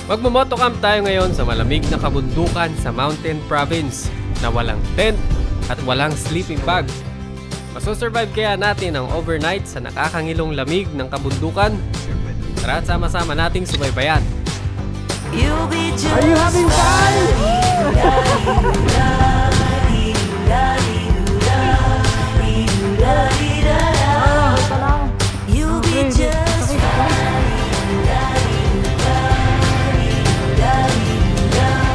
Magmo-motocamp tayo ngayon sa malamig na kabundukan sa Mountain Province na walang tent at walang sleeping bag. Masosurvive kaya natin ang overnight sa nakakangilong lamig ng kabundukan? Tara at sama-sama nating subaybayan. Are you having fun?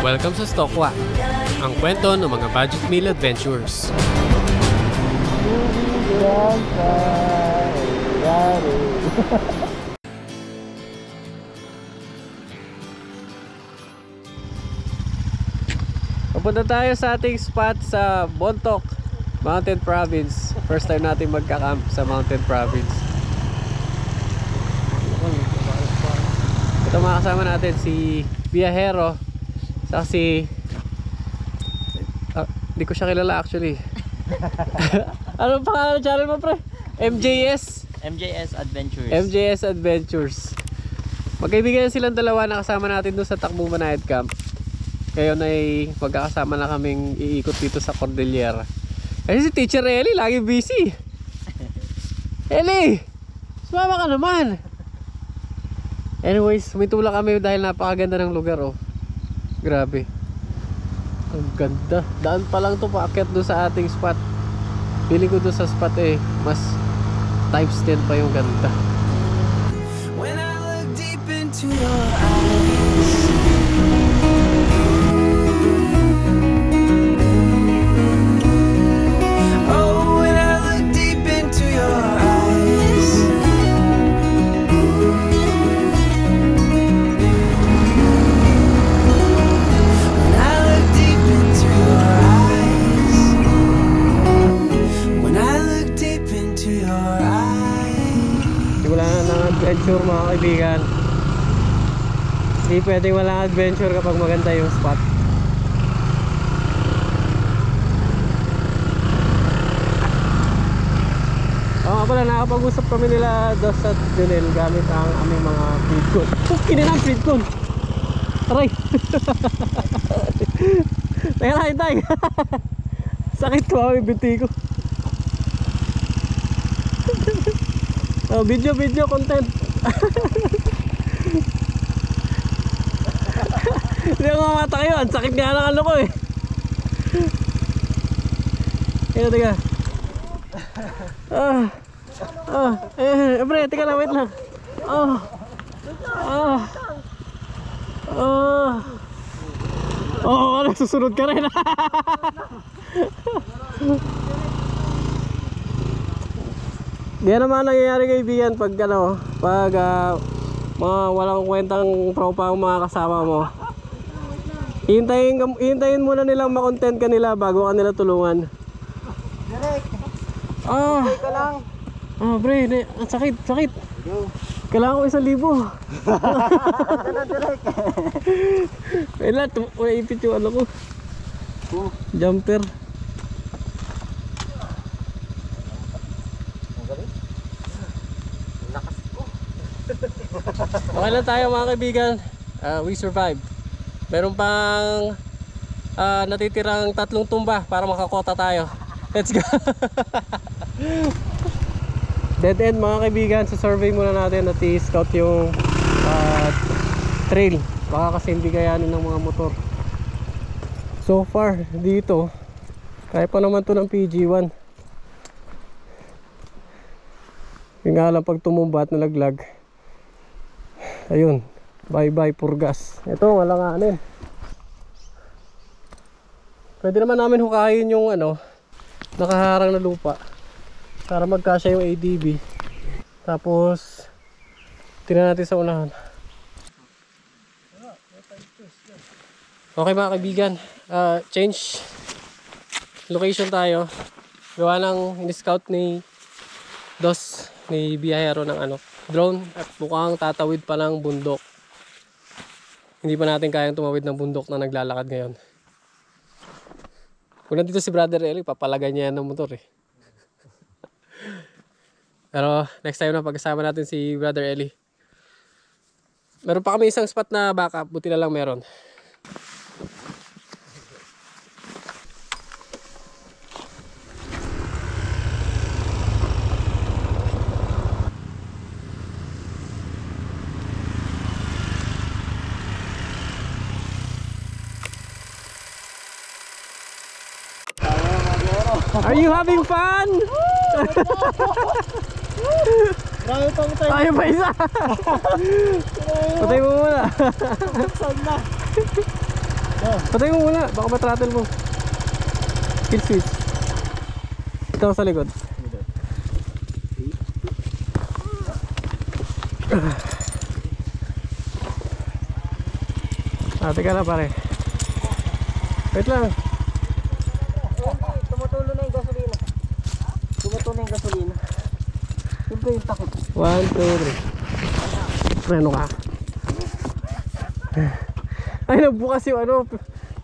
Welcome sa Stokwa, ang kwento ng mga budget meal adventures. Papunta tayo sa ating spot sa Bontoc, Mountain Province. First time natin magka-camp sa Mountain Province. Ito mga kasama natin si Biyahero. Kasi hindi ko siya kilala actually. Ano pangalan ng channel mo, pre? MJS Adventures. MJS Adventures. Magkaibigan silang dalawa na kasama natin doon sa Tacloban Night Camp. Ngayon ay magkakasama na kaming iikot dito sa Cordillera. Kasi si Teacher Ellie lagi busy. Ellie, sumama ka naman. Anyways, may tulak kami dahil napakaganda ng lugar, oh. Grabe. Ang ganda. Daan pa lang to paakyat doon sa ating spot. Feeling ko doon sa spot mas times 10 pa yung ganda. When I look deep into your eyes, oh, when I look deep into your eyes, when I look deep into your eyes, when I look deep into your eyes. Wala na adventure mga kaibigan. Hindi pwedeng walang adventure kapag maganda yung spot. Pala nakapag-usap kami nila Dos at Junel gamit ang aming mga feedcon. Kinin ang feedcon. Aray. Tay. Sakit ko ang binti ko. Video content. Hindi ako mamata kayo. Ang sakit nga lang ano ko eh. Teka. Pre, teka lang, wait lang. Ano, susunod ka rin. Diyan naman nangyayari kaibigan pag mga walang kwentang tropa ang mga kasama mo. Hintayin muna nilang makontent ka nila bago ka nila tulungan. Direk. Okay ka lang. Pre, ang sakit. Kailangan ko 1,000. Direk. Wala, ipit yung ano ko. Jumper. Okay lang tayo mga kaibigan. We survived. Meron pang natitirang 3 tumba para makakota tayo. Let's go. Dead end mga kaibigan. Sa survey muna natin at i-scout yung trail. Baka kasi hindi kayanin ng mga motor. So far dito kaya pa naman to ng PG1. Yung nga lang pag tumumba at nalaglag, ayun, bye bye purgas. Ito walang anin. Pwede naman namin hukayin yung nakaharang na lupa para magkasya yung ADB. Tapos tingnan natin sa unahan. Okay mga kaibigan, change location tayo. Gawa ng in-scout ni Dos, ni Biyahero ng drone at mukhang tatawid pa ng bundok. Hindi pa natin kayang tumawid ng bundok na naglalakad ngayon. Kung nandito si Brother Eli, papalagay niya yan ng motor eh. Pero next time na pagkasama natin si Brother Eli. Meron pa kami isang spot na backup, buti na lang meron. Are you having fun? Tayo pa isa. Patay mo muna. Patay mo muna, baka matrattle mo. Kill switch. Ito sa likod. Teka na pare. Wait lang. Tumutulo na yung gasolina. Tumutulo na yung gasolina. Siyempre yung takot. 1, 2, 3. Preno ka. Ay, nagbukas yung ano,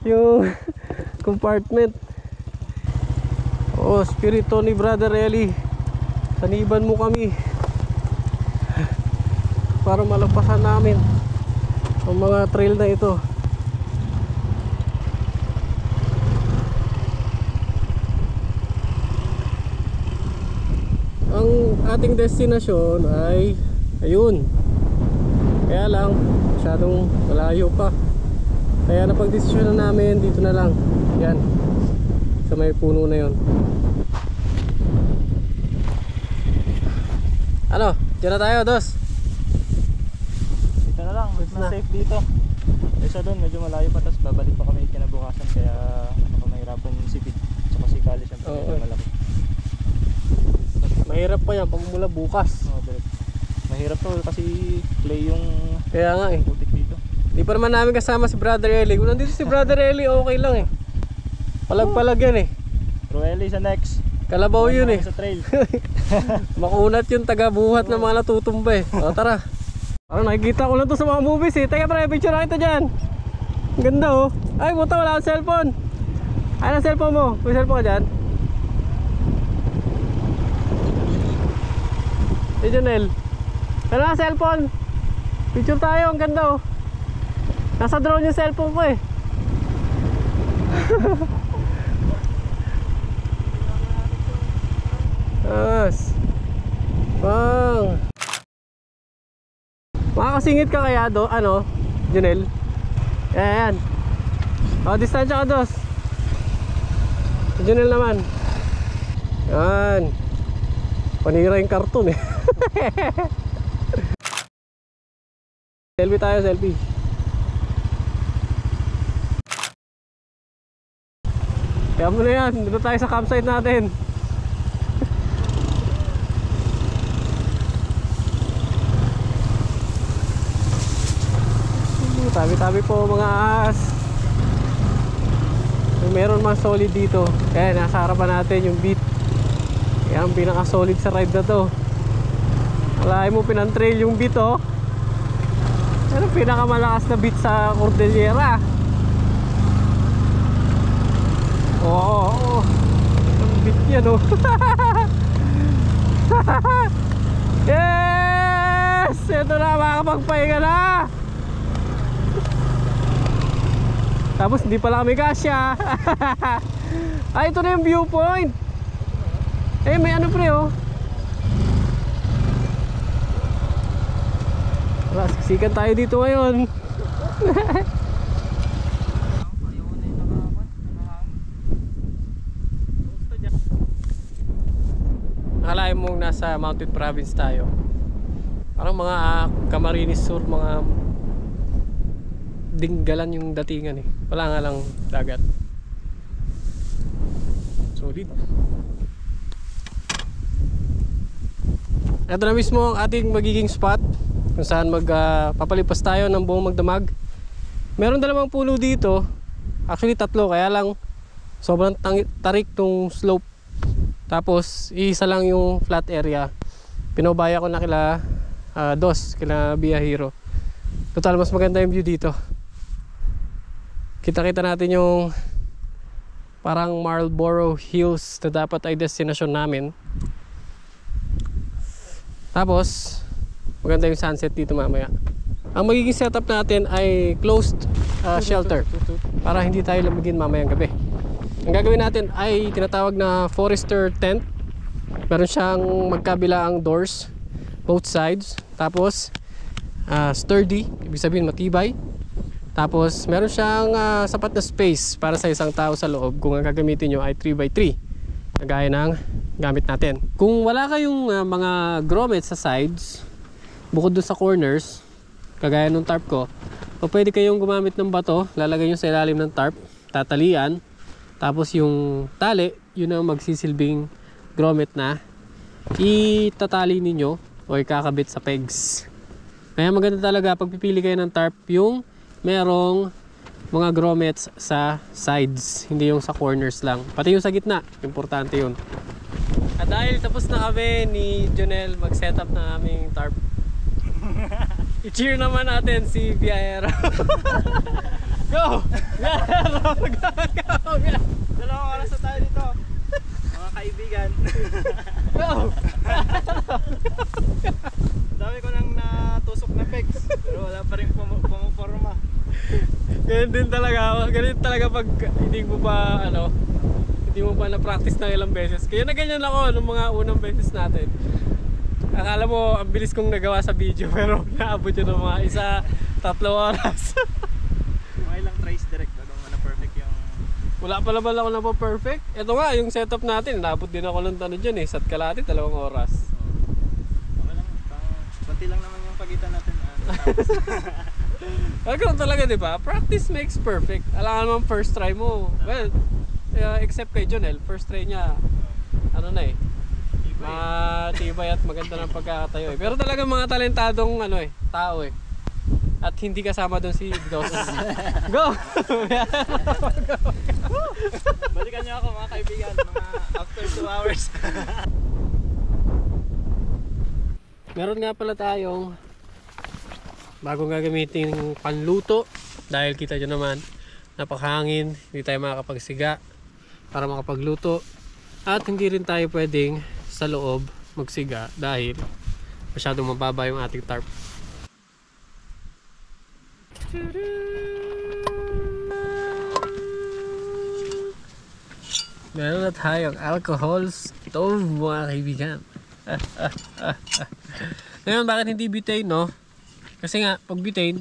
yung compartment. Oh, spirito ni Brother Eli. Saniban mo kami para malampasan namin ang mga trail na ito. Ang ating destinasyon ay ayun, kaya lang masyadong malayo pa, kaya napag-desisyon na namin dito na lang, yan sa may puno na yon. Ano, dyan na tayo, dos. Dito na lang, mas safe dito. Kaysa doon, medyo malayo pa, tapos babalik pa kami kinabukasan, kaya baka mahirapan yung sipid tsaka si Kali, syempre medyo malaki. Mahirap pa yan pag mula bukas. Mahirap to kasi clay yung Kaya nga eh. putik dito. Di pa naman namin kasama si Brother Eli. Kung nandito si Brother Eli, okay lang eh. Palag-palag yan eh. Roeli sa next. Kalabaw yun eh. Sa trail. Makunat yung taga-buhat ng mga natutumba eh. O tara. Parang nakikita ko lang to sa mga movies eh. Teka pre, picture na kita dyan. Ang ganda oh. Ay buta, wala akong cellphone. Ay, ang cellphone mo. May cellphone ka dyan? Hey Jonel, ano na cellphone? Picture tayo, ang ganda oh. Nasa drone yung cellphone ko eh. Yes. Bang. Makakasingit ka kaya do, ano, Jonel? Ayan. O, distansya ka dos. Jonel naman. Yan. Panira yung karton eh. Selfie tayo, selfie. Kaya mo na yan, dito tayo sa campsite natin. Tabi-tabi po mga ahas. Meron mga solid dito. Kaya nasa harapan natin yung beat. Kaya ang pinaka solid sa ride na to. Alahin mo pinantrail yung beat oh. Pero pinakamalakas na beat sa Cordillera. Oo. Ang beat yan oh. Yes! Ito na, makakapagpahinga na. Tapos hindi pala kami kasya. Ay, ito na yung viewpoint. Eh, may ano pre oh. Siksikan tayo dito ngayon. Akalain mong nasa Mountain Province tayo. Parang mga Camarines Sur, mga Dinggalan yung datingan eh. Wala nga lang dagat. Solid. Ito na mismo ang ating magiging spot kung saan papalipas tayo ng buong magdamag. Meron dalawang pulo dito. Actually tatlo, kaya lang sobrang tarik tong slope. Tapos isa lang yung flat area. Pinobaya ko na kila Dos, kila Biyahero. Total mas maganda yung view dito. Kita-kita natin yung parang Marlborough Hills na dapat ay destination namin. Tapos maganda yung sunset dito mamaya. Ang magiging setup natin ay closed shelter para hindi tayo lamigin mamayang gabi. Ang gagawin natin ay tinatawag na Forester tent. Meron siyang magkabilaang doors both sides. Tapos sturdy, ibig sabihin matibay. Tapos meron siyang sapat na space para sa isang tao sa loob kung ang gagamitin nyo ay 3x3 gaya ng gamit natin. Kung wala kayong mga grommet sa sides bukod doon sa corners kagaya ng tarp ko, o pwede kayong gumamit ng bato, lalagay nyo sa ilalim ng tarp, tatalian, tapos yung tali, yun ang magsisilbing grommet na itatali ninyo o ikakabit sa pegs. Kaya maganda talaga pag pipili kayo ng tarp yung merong mga grommets sa sides, hindi yung sa corners lang, pati yung sa gitna, importante yun. At dahil tapos na kami ni Jonel mag setup na aming tarp, i-cheer naman natin si Viaero. Go! Viaero! Go! Dalawang oras na tayo dito, mga kaibigan. Go! Dami ko nang natusok na pegs, pero wala pa rin pumuporma. Ganun talaga pag hindi mo pa na-practice ng ilang beses. Kaya na ganyan ako nung mga unang beses natin. Akala mo ang bilis kong nagawa sa video pero naabot yun ng mga 1-3 oras. Mga ilang tries direct bago na perfect yung... Wala pa naman ako na po perfect. Ito nga yung setup natin, naabot din ako ng dyan sa kalahati 2 oras. Okay lang, konti lang naman yung pagitan natin. Ganoon talaga, di ba? Practice makes perfect. Alam ka naman first try mo. Well, except kay Jonel, first try niya ano na matibay at maganda ng pagkakatayo Pero talaga mga talentadong tao At hindi kasama doon si Dos. Go! Balikan niyo ako mga kaibigan, mga after 2 hours. Meron nga pala tayong bagong gagamitin panluto. Dahil kita nyo naman, napakahangin, hindi tayo makakapagsiga para makapagluto. At hindi rin tayo pwedeng sa loob magsiga dahil masyadong mababa yung ating tarp. Meron na tayong alcohol stove mga kaibigan. Ngayon bakit hindi butane no? Kasi nga pag butane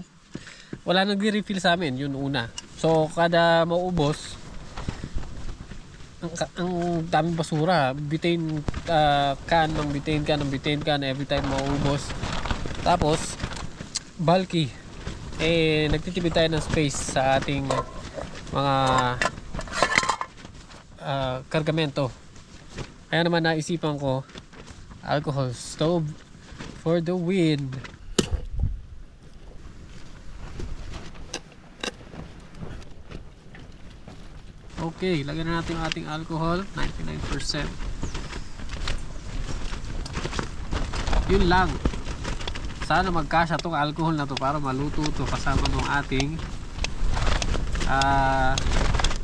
wala nagre-refill sa amin, yun una. So kada maubos ang daming basura, butane can ng butane can every time maubos. Tapos bulky, nagtitipid tayo ng space sa ating mga kargamento. Kaya naman naisipan ko alcohol stove for the win. Okay, lagyan na natin yung ating alcohol, 99%. Yun lang. Sana magkasya tong alcohol na to para maluto to kasama ng ating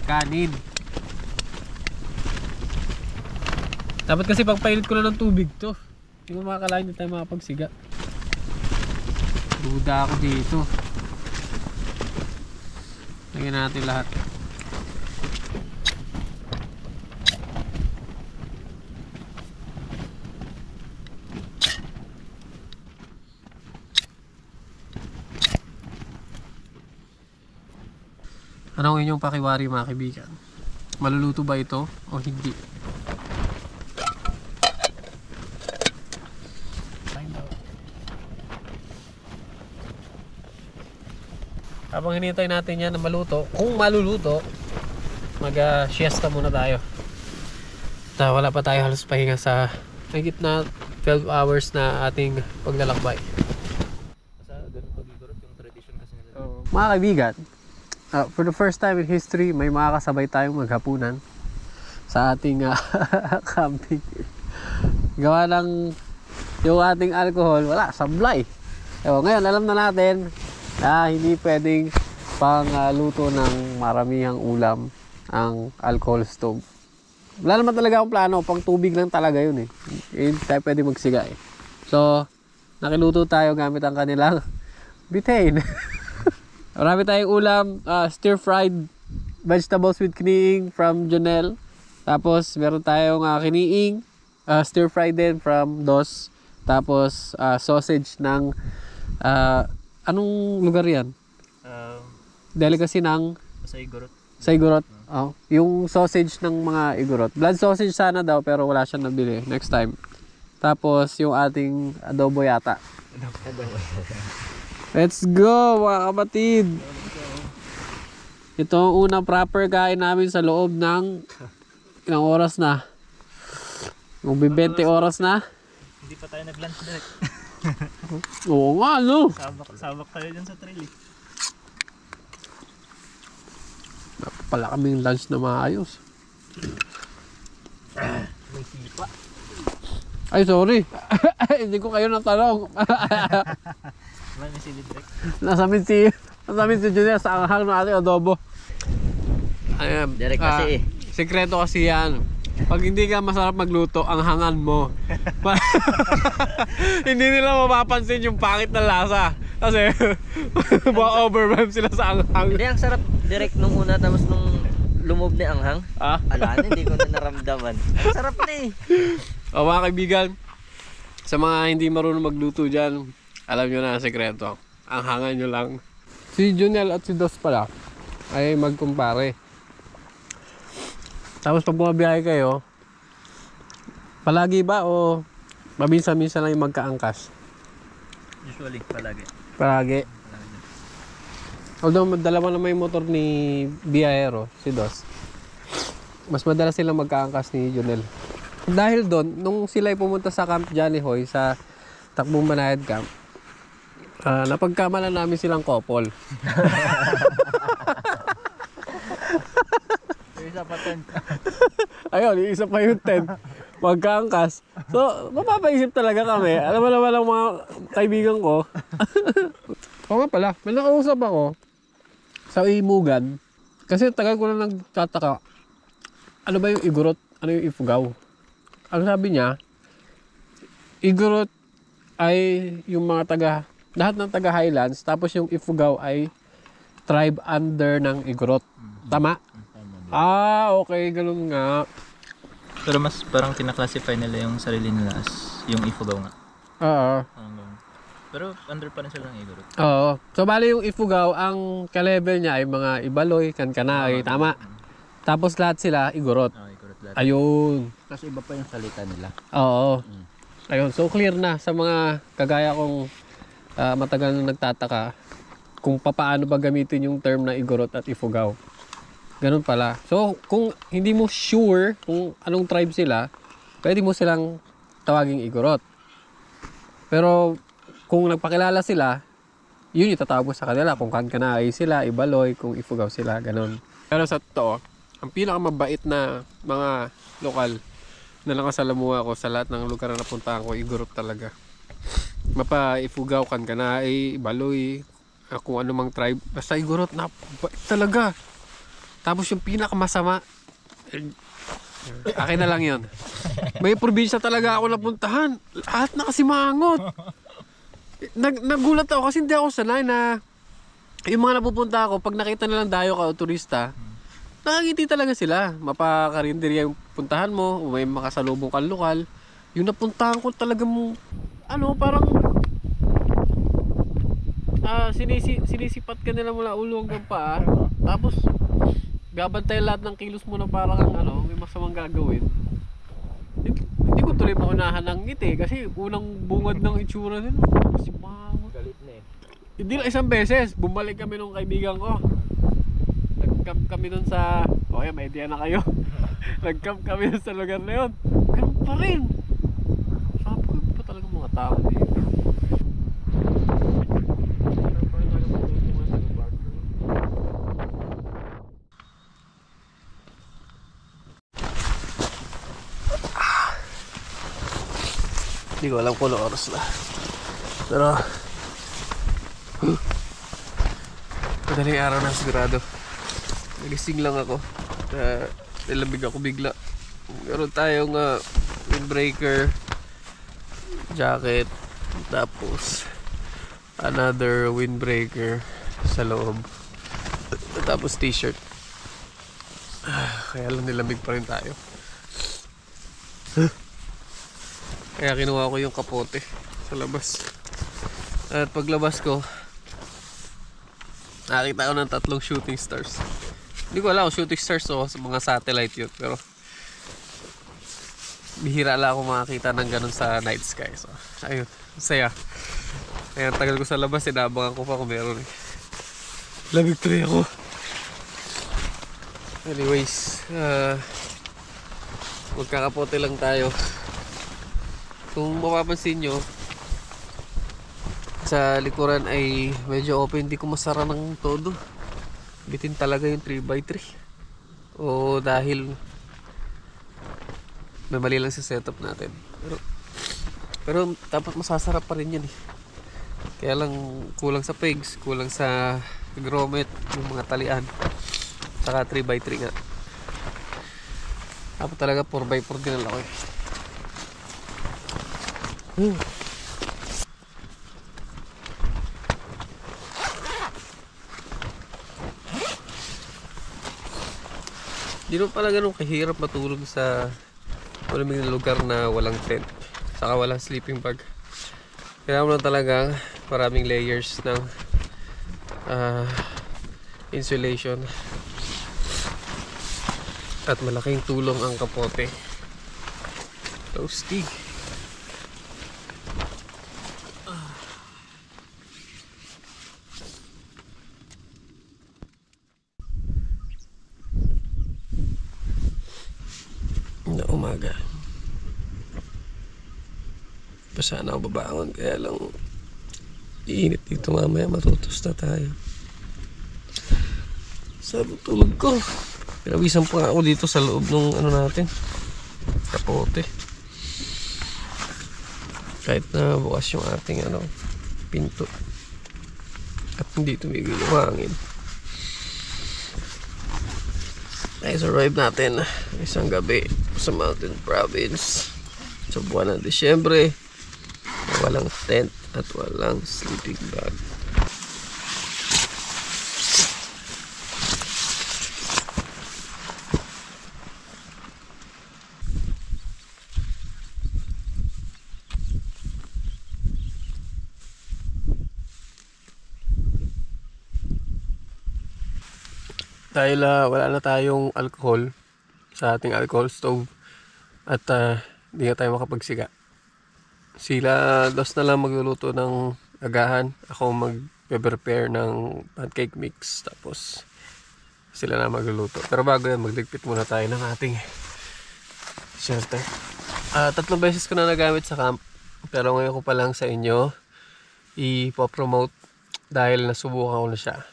kanin. Dapat kasi pagpainit ko na ng tubig to. Hindi mo makakalain na tayo makapagsiga. Duda ako dito. Lagyan natin lahat. Ano ang inyong pakiwari mga kaibigan? Maluluto ba ito o hindi? Habang hinihintay natin yan na maluto, kung maluluto, mag-siesta muna tayo. Wala pa tayo halos pahinga sa higit na 12 hours na ating paglalakbay. Mga kaibigan, for the first time in history, may makakasabay tayong maghapunan sa ating camping. Gawa ng yung ating alcohol, wala, sablay. Ngayon, alam na natin na hindi pwedeng pang luto ng maramihang ulam ang alcohol stove. Wala naman talaga akong plano, pang tubig lang talaga yun hindi tayo pwede magsiga So, nakiluto tayo gamit ang kanilang Betaine. Marami tayong ulam, stir-fried vegetables with kiniing from Jonel. Tapos meron tayong kiniing, stir-fried din from Dos. Tapos sausage ng anong lugar yan? Delicacy ng Sa Igorot. sa Igorot. Oh, yung sausage ng mga Igorot. Blood sausage sana daw pero wala siyang nabili. Next time. Tapos yung ating adobo yata. Let's go mga kapatid. Ito ang unang proper kain namin sa loob ng ilang oras na. Kung 20 oras na. Hindi pa tayo nag-lunch direct. Oo nga, no? Sabak tayo dyan sa trail eh. Pala kaming lunch na maayos. May sipa. Ay, sorry. Hindi ko kayo natanong. May silid direct. Nasamin si Junior sa anghang ng ating adobo. Ayan. Direct kasi Sekreto kasi yan. Pag hindi ka masarap magluto, ang hangan mo. Hindi nila mapapansin yung pangit na lasa. Kasi ma-overwhelm sila sa anghang. Hindi, ang sarap direct nung una tapos nung lumob ni anghang. Ah? Ala na, hindi ko na naramdaman. Ang sarap na eh. O mga kaibigan, sa mga hindi marunong magluto dyan, alam nyo na ang sekreto. Ang hangan nyo lang. Si Junel at si Dos pala ay magkumpare. Tapos pag bumabiyahe kayo, palagi ba o maminsan-minsan lang yung magkaangkas? Usually, palagi. Palagi. Although dalawa naman yung motor ni Biyahero, si Dos. Mas madalas silang magkaangkas ni Junel. Dahil doon, nung sila ay pumunta sa Camp Johnny Hoy, sa Takbong Banayad Camp, napagkamalan namin silang couple. Isa pa 10. Ayun, yung isa pa yung tent. Magkaangkas. So, mapapaisip talaga kami. Alam mo naman ang mga kaibigan ko. Oo nga pala, may nakausap ako sa Imugan. Kasi tagal ko na nagtataka. Ano ba yung Igorot? Ano yung Ifugao? Ang sabi niya, Igorot ay yung mga lahat ng taga Highlands, tapos yung Ifugao ay tribe under ng Igorot. Tama? Ah, okay, ganun nga. Pero mas parang kinaklasify nila yung sarili nila as yung Ifugao nga. Oo. Pero under pa rin sila ng Igorot. Oo. So, bali yung Ifugao, ang ka-level niya ay mga Ibaloy, Kankanay, tama? Tapos lahat sila, Igorot. Igorot lahat. Ayun. Kasi iba pa yung salita nila. Oo. Ayun. So, clear na sa mga kagaya kong matagal na nagtataka kung paano ba gamitin yung term na Igorot at Ifugao. Ganun pala. So, kung hindi mo sure kung anong tribe sila, pwede mo silang tawaging Igorot. Pero, kung nagpakilala sila, yun yung tatawag mo sa kanila. Kung Kankanay sila, Ibaloy, kung Ifugao sila, ganun. Pero sa totoo, ang pinakamabait na mga lokal na nakasalamuha ko sa lahat ng lugar na napuntahan ko, Igorot talaga. Mapa Ifugao, Kankanay, Ibaloy, kung anumang tribe, basta Igorot, napabait talaga. Tapos yung pinakamasama, akin na lang yun. May probinsya talaga ako napuntahan. Lahat nakasimangot. Nagulat ako kasi hindi ako sanay na yung mga napupunta ako, pag nakita nilang dayo ka o turista, nakangiti talaga sila. Mapakarinderya yung puntahan mo, o may makasalubong kang lokal. Yung napuntahan ko talagang, parang sinisipat ka nila mula ulo hanggang paa. Tapos, gabantay lahat ng kilos mo na parang may masamang gagawin. Hindi ko tuloy maunahan ng ngiti kasi unang bungad ng itsura nila. Kasi Galit na eh. hindi lang isang beses, bumalik kami nung kaibigan ko. Nag-camp kami dun sa, may idea na kayo. Nag-camp kami dun sa lugar na yun. Ganun pa rin. Sabi ko, pa talaga mga tao dito. Hindi ko alam kung ano oras na. Pero madaling araw na sigurado. Nagising lang ako. Nilamig ako bigla. Meron tayong windbreaker, jacket, tapos Another windbreaker sa loob. Tapos t-shirt. Kaya lang nilamig pa rin tayo. Kaya kinuha ko yung kapote sa labas. At paglabas ko, nakita ko ng 3 shooting stars. Hindi ko alam kung shooting stars o sa mga satellite yun. Pero bihira lang ako makakita ng ganun sa night sky. So, ayun, saya. Kaya tagal ko sa labas, inabangan ko pa kung meron eh. Lamig tuloy ako. Anyways, magkakapote lang tayo. Kung mapapansin nyo, sa likuran ay medyo open. Hindi ko masara ng todo. Bitin talaga yung 3x3. O dahil may mali lang sa setup natin. Pero dapat masasarap pa rin yan eh. Kaya lang kulang sa pegs, kulang sa grommet, yung mga talian. Saka 3x3 nga. Dapat talaga 4x4 din ang laki. Di naman pala ganun kahirap matulog sa malamig na lugar na walang tent. Saka walang sleeping bag. Kailangan mo lang talaga maraming layers ng insulation. At malaking tulong ang kapote. Toasty. Na umaga. Pa sana ako babangon, kaya lang iinit dito, mamaya matutos na tayo. Sabi tulog ko. Pinawisan pa ako dito sa loob ng ano natin, kapote. Kahit na bukas yung ating pinto. At hindi tumigil yung hangin. Ay, survive natin isang gabi sa Mountain Province sa buwan ng Disyembre na walang tent at walang sleeping bag. Dahil wala na tayong alcohol sa ating alcohol stove at hindi na tayo makapagsiga. Sila dos na lang magluluto ng agahan. Ako mag-prepare ng pancake mix. Tapos sila na magluluto. Pero bago yan, magligpit muna tayo ng ating shelter. 3 beses ko na nagamit sa camp. Pero ngayon ko pa lang sa inyo ipopromote dahil nasubukan ko na siya.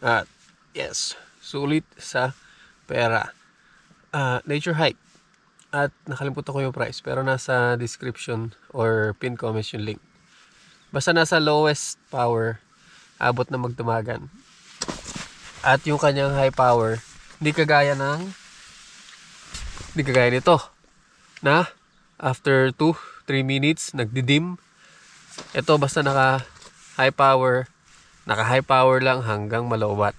At yes, sulit sa pera. Nature Hike. At nakalimutan ko yung price, pero nasa description or pin comments yung link. Basta nasa lowest power, abot na magdumagan. At yung kanyang high power, hindi kagaya nito na after 2-3 minutes nagdidim. Ito basta naka high power lang hanggang malawat.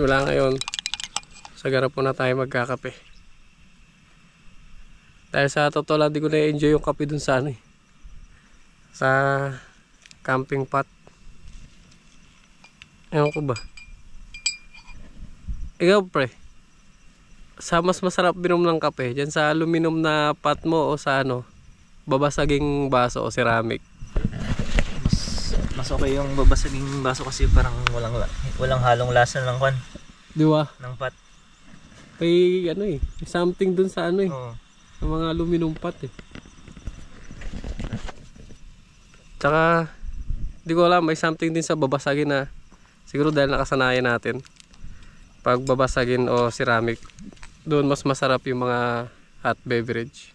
Wala ngayon, sa garap po na tayo magkakape. Dahil sa totoo lang, di ko na-enjoy yung kape dun sa sa camping pot. Ewan ko ba? Ikaw pre, sa mas masarap binom ng kape, dyan sa aluminum na pot mo o sa babasaging baso o ceramic? Mas okay yung babasaging baso kasi parang walang halong lasa ng kwan. Di ba? Ng pot. May something dun sa Oo. sa mga aluminum pot eh. Tsaka di ko alam, may something din sa babasagin na siguro dahil nakasanayan natin. Pag babasagin o ceramic, doon mas masarap yung mga at beverage.